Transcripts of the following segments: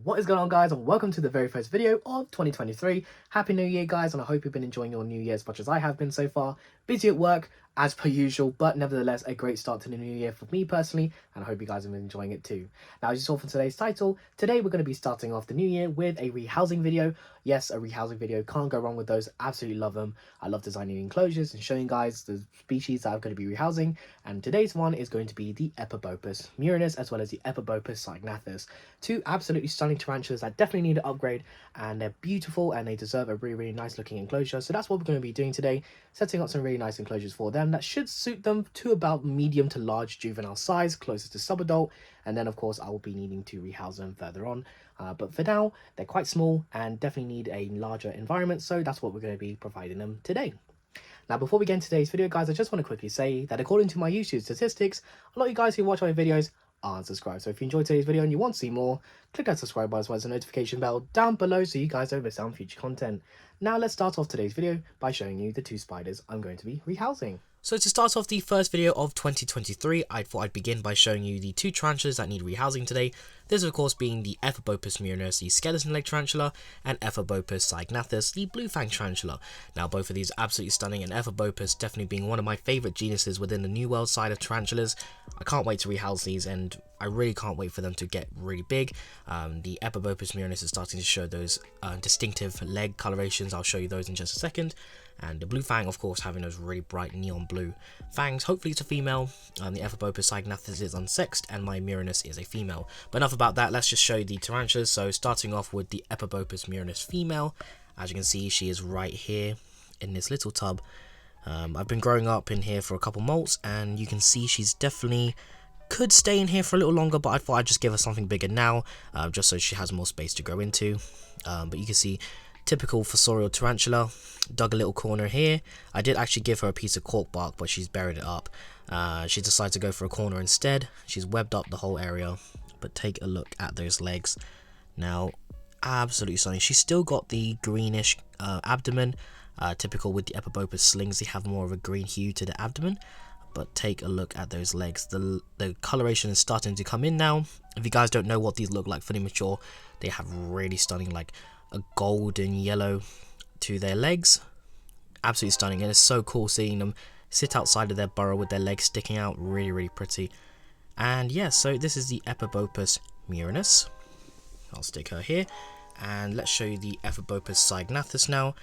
What is going on, guys, and welcome to the very first video of 2023. Happy New Year, guys, and I hope you've been enjoying your New Year as much as I have been so far. Busy at work as per usual, but nevertheless a great start to the new year for me personally, and I hope you guys have been enjoying it too. Now, as you saw from today's title, today we're going to be starting off the new year with a rehousing video. Yes, a rehousing video, can't go wrong with those. Absolutely love them. I love designing enclosures and showing guys the species that I'm going to be rehousing, and today's one is going to be the Ephebopus murinus as well as the Ephebopus cyanognathus. Two absolutely stunning tarantulas that definitely need an upgrade, and they're beautiful and they deserve a really nice looking enclosure. So that's what we're going to be doing today, setting up some really nice enclosures for them that should suit them to about medium to large juvenile size, closest to subadult, and then of course I will be needing to rehouse them further on. But for now, they're quite small and definitely need a larger environment, so that's what we're going to be providing them today. Now, before we get into today's video, guys, I just want to quickly say that according to my YouTube statistics, a lot of you guys who watch my videos aren't subscribed. So if you enjoyed today's video and you want to see more, click that subscribe button as well as the notification bell down below so you guys don't miss out on future content. Now let's start off today's video by showing you the two spiders I'm going to be rehousing. So to start off the first video of 2023, I thought I'd begin by showing you the two tarantulas that need rehousing today. This of course being the Ephebopus murinus, the skeleton leg tarantula, and Ephebopus cyanognathus, the blue fang tarantula. Now both of these are absolutely stunning, and Ephebopus definitely being one of my favourite genuses within the New World side of tarantulas. I can't wait to rehouse these, and I really can't wait for them to get really big. The Ephebopus murinus is starting to show those distinctive leg colorations. I'll show you those in just a second. And the blue fang, of course, having those really bright neon blue fangs. Hopefully it's a female. The Ephebopus cyanognathus is unsexed, and my murinus is a female. But enough about that, let's just show you the tarantulas. So starting off with the Ephebopus murinus female. As you can see, she is right here in this little tub. I've been growing up in here for a couple molts, and you can see she's definitely could stay in here for a little longer, but I thought I'd just give her something bigger now, just so she has more space to grow into. But you can see, typical fossorial tarantula. Dug a little corner here. I did actually give her a piece of cork bark, but she's buried it up. She decided to go for a corner instead. She's webbed up the whole area, but take a look at those legs. Now, absolutely stunning. She's still got the greenish abdomen. Typical with the Ephebopus slings, they have more of a green hue to the abdomen. But take a look at those legs. The coloration is starting to come in now. If you guys don't know what these look like fully mature, they have really stunning, like a golden yellow to their legs. Absolutely stunning, and it's so cool seeing them sit outside of their burrow with their legs sticking out. Really pretty. And yeah, so this is the Ephebopus murinus. I'll stick her here, and let's show you the Ephebopus cyanognathus now.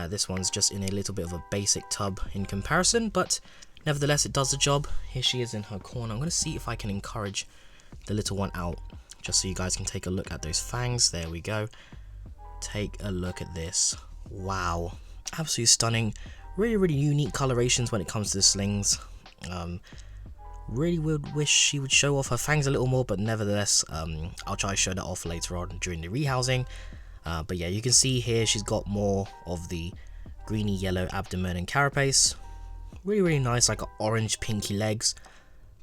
This one's just in a little bit of a basic tub in comparison, but nevertheless it does the job. Here she is in her corner. I'm going to see if I can encourage the little one out, just so you guys can take a look at those fangs. There we go. Take a look at this. Wow, absolutely stunning. Really unique colorations when it comes to the slings. Really would wish she would show off her fangs a little more, but nevertheless, I'll try to show that off later on during the rehousing. But yeah, you can see here she's got more of the greeny yellow abdomen and carapace. Really nice, like orange pinky legs,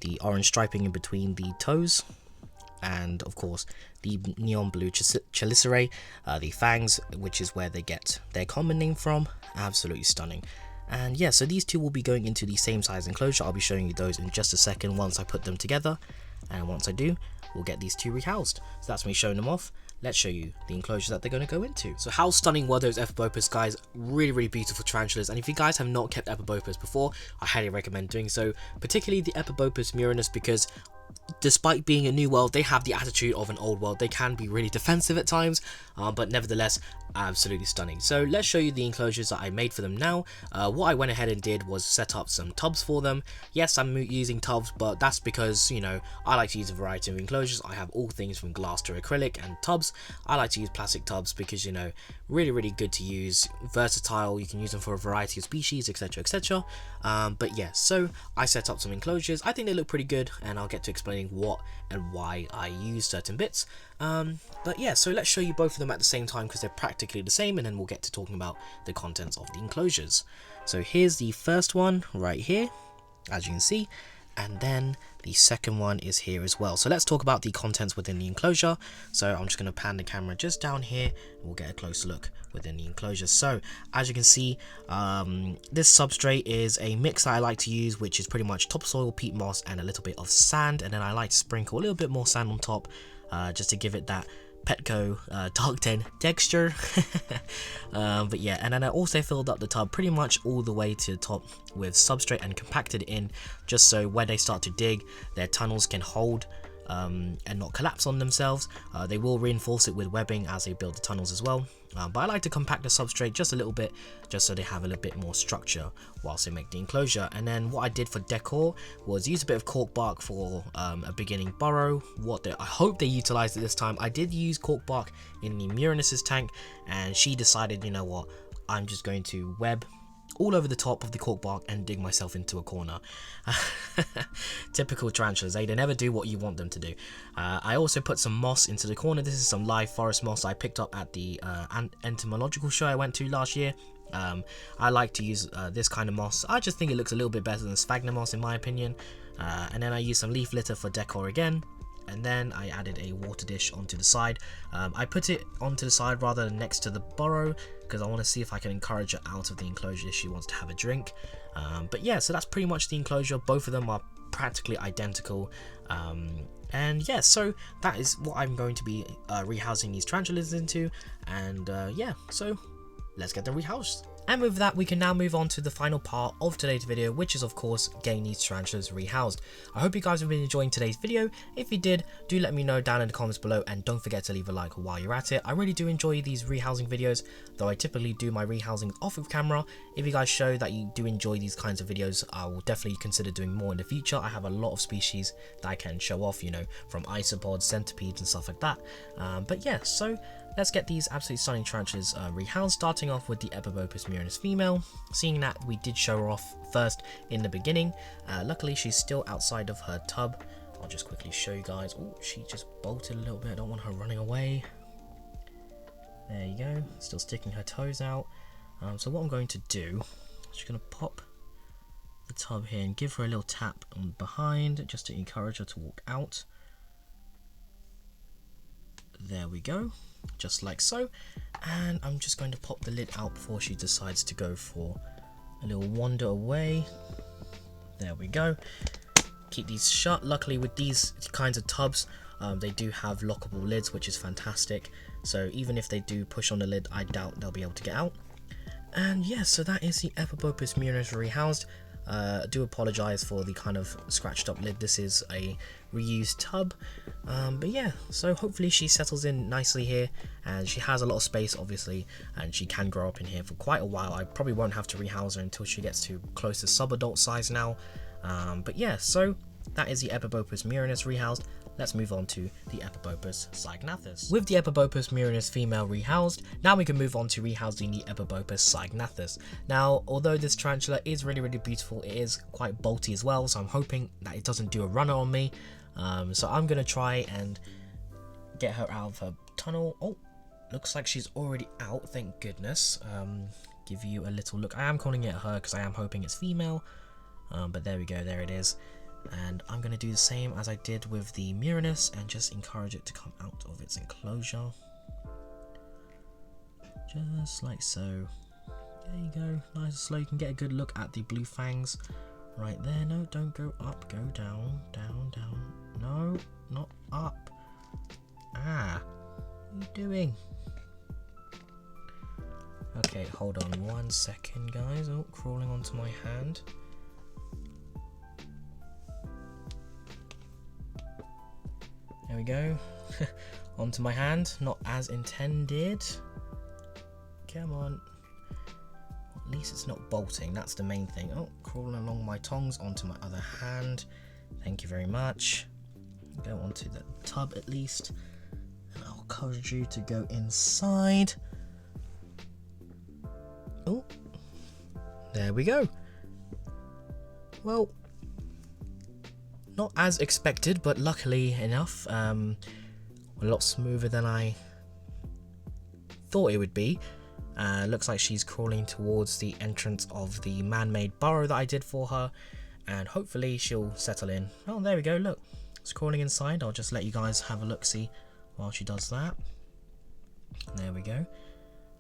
the orange striping in between the toes, and of course the neon blue chelicerae, the fangs, which is where they get their common name from. Absolutely stunning. And yeah, so these two will be going into the same size enclosure. I'll be showing you those in just a second once I put them together, and once I do, we'll get these two rehoused. So that's me showing them off. Let's show you the enclosures that they're going to go into. So how stunning were those Ephebopus, guys? Really beautiful tarantulas, and if you guys have not kept Ephebopus before, I highly recommend doing so, particularly the Ephebopus murinus, because despite being a new world, they have the attitude of an old world. They can be really defensive at times, but nevertheless absolutely stunning. So let's show you the enclosures that I made for them now. What I went ahead and did was set up some tubs for them. Yes, I'm using tubs, but that's because, you know, I like to use a variety of enclosures. I have all things from glass to acrylic and tubs. I like to use plastic tubs because, you know, really good to use, versatile. You can use them for a variety of species, etc. But yeah, so I set up some enclosures. I think they look pretty good, and I'll get to explaining what and why I use certain bits. But yeah, so let's show you both of them at the same time because they're practically the same, and then we'll get to talking about the contents of the enclosures. So here's the first one right here, as you can see, and then the second one is here as well. So let's talk about the contents within the enclosure. So I'm just going to pan the camera just down here, and we'll get a closer look within the enclosure. So as you can see, this substrate is a mix that I like to use, which is pretty much topsoil, peat moss, and a little bit of sand, and then I like to sprinkle a little bit more sand on top, just to give it that Petco Dark 10 texture. But yeah, and then I also filled up the tub pretty much all the way to the top with substrate and compacted it in, just so when they start to dig, their tunnels can hold and not collapse on themselves. They will reinforce it with webbing as they build the tunnels as well, but I like to compact the substrate just a little bit, just so they have a little bit more structure whilst they make the enclosure. And then what I did for decor was use a bit of cork bark for a beginning burrow. I hope they utilized it this time. I did use cork bark in the murinus's tank, and she decided, you know what, I'm just going to web all over the top of the cork bark and dig myself into a corner. Typical tarantulas, they never do what you want them to do. I also put some moss into the corner. This is some live forest moss I picked up at the entomological show I went to last year. I like to use this kind of moss. I just think it looks a little bit better than sphagnum moss in my opinion. And then I used some leaf litter for decor again. And then I added a water dish onto the side. I put it onto the side rather than next to the burrow, because I want to see if I can encourage her out of the enclosure if she wants to have a drink. But yeah, so that's pretty much the enclosure. Both of them are practically identical. And yeah, so that is what I'm going to be rehousing these tarantulas into. And yeah, so let's get them rehoused. And with that, we can now move on to the final part of today's video, which is of course getting these tarantulas rehoused. I hope you guys have been enjoying today's video. If you did, do let me know down in the comments below, and don't forget to leave a like while you're at it. I really do enjoy these rehousing videos, though I typically do my rehousing off of camera. If you guys show that you do enjoy these kinds of videos, I will definitely consider doing more in the future. I have a lot of species that I can show off, you know, from isopods, centipedes and stuff like that. But yeah, so let's get these absolutely stunning tarantulas rehoused, starting off with the Ephebopus murinus female. Seeing that we did show her off first in the beginning, luckily she's still outside of her tub. I'll just quickly show you guys. Oh, she just bolted a little bit. I don't want her running away. There you go, still sticking her toes out. So what I'm going to do, I'm just going to pop the tub here and give her a little tap on behind, just to encourage her to walk out. There we go, just like so. And I'm just going to pop the lid out before she decides to go for a little wander away. There we go. Keep these shut. Luckily with these kinds of tubs, they do have lockable lids, which is fantastic. So even if they do push on the lid, I doubt they'll be able to get out. And yeah, so that is the Ephebopus murinus rehoused. I do apologise for the kind of scratched up lid. This is a reused tub, but yeah, so hopefully she settles in nicely here, and she has a lot of space obviously, and she can grow up in here for quite a while. I probably won't have to rehouse her until she gets to close to sub-adult size now. But yeah, so that is the Ephebopus murinus rehoused. Let's move on to the Ephebopus cyanognathus. With the Ephebopus murinus female rehoused, now we can move on to rehousing the Ephebopus cyanognathus. Now, although this tarantula is really beautiful, it is quite bolty as well, so I'm hoping that it doesn't do a runner on me. So I'm going to try and get her out of her tunnel. Oh, looks like she's already out, thank goodness. Give you a little look. I am calling it her because I am hoping it's female, but there we go, there it is. And I'm going to do the same as I did with the murinus and just encourage it to come out of its enclosure. Just like so. There you go, nice and slow. You can get a good look at the blue fangs right there. No, don't go up, go down, down, down. No, not up. Ah, what are you doing? Okay, hold on 1 second guys. Oh, crawling onto my hand. There we go. Onto my hand, not as intended. Come on. At least it's not bolting, that's the main thing. Oh, crawling along my tongs onto my other hand. Thank you very much. Go onto the tub at least. And I'll encourage you to go inside. Oh, there we go. Well, not as expected, but luckily enough, a lot smoother than I thought it would be. Looks like she's crawling towards the entrance of the man-made burrow that I did for her, and hopefully she'll settle in. Oh, there we go, look, it's crawling inside. I'll just let you guys have a look-see while she does that. There we go.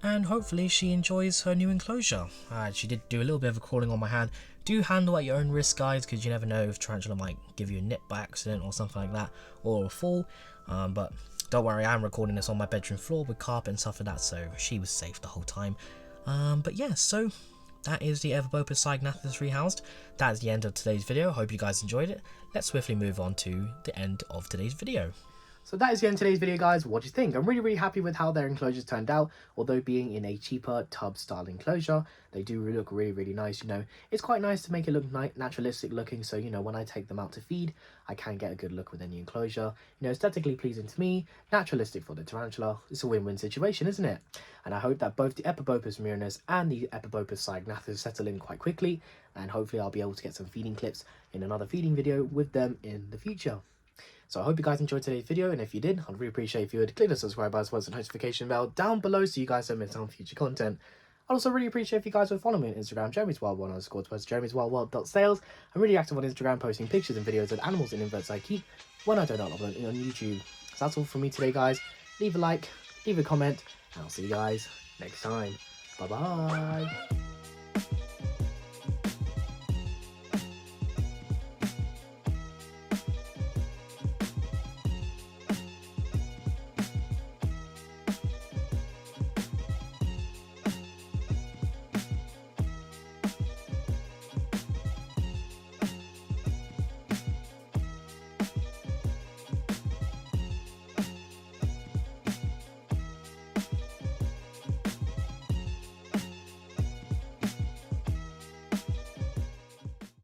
And hopefully she enjoys her new enclosure. She did do a little bit of a crawling on my hand. Do handle at your own risk, guys, because you never know if tarantula might give you a nip by accident or something like that, or a fall. But Don't worry, I'm recording this on my bedroom floor with carpet and stuff like that, so she was safe the whole time. But yeah, so that is the Ephebopus cyanognathus rehoused. That is the end of today's video. Hope you guys enjoyed it. Let's swiftly move on to the end of today's video. So that is the end of today's video, guys. What do you think? I'm really happy with how their enclosures turned out. Although being in a cheaper tub style enclosure, they do look really nice. You know, it's quite nice to make it look naturalistic looking, so you know, when I take them out to feed, I can get a good look within the enclosure. You know, aesthetically pleasing to me, naturalistic for the tarantula. It's a win-win situation, isn't it? And I hope that both the Ephebopus murinus and the Ephebopus cyanognathus settle in quite quickly, and hopefully I'll be able to get some feeding clips in another feeding video with them in the future. So I hope you guys enjoyed today's video, and if you did, I'd really appreciate if you would click the subscribe button as well as the notification bell down below so you guys don't miss out on future content. I'd also really appreciate if you guys would follow me on Instagram, Jeremy's Wild World _ Jeremy's Wild World.sales. I'm really active on Instagram, posting pictures and videos of animals and inverts I keep when I don't upload it on YouTube. So that's all from me today, guys. Leave a like, leave a comment, and I'll see you guys next time. Bye bye.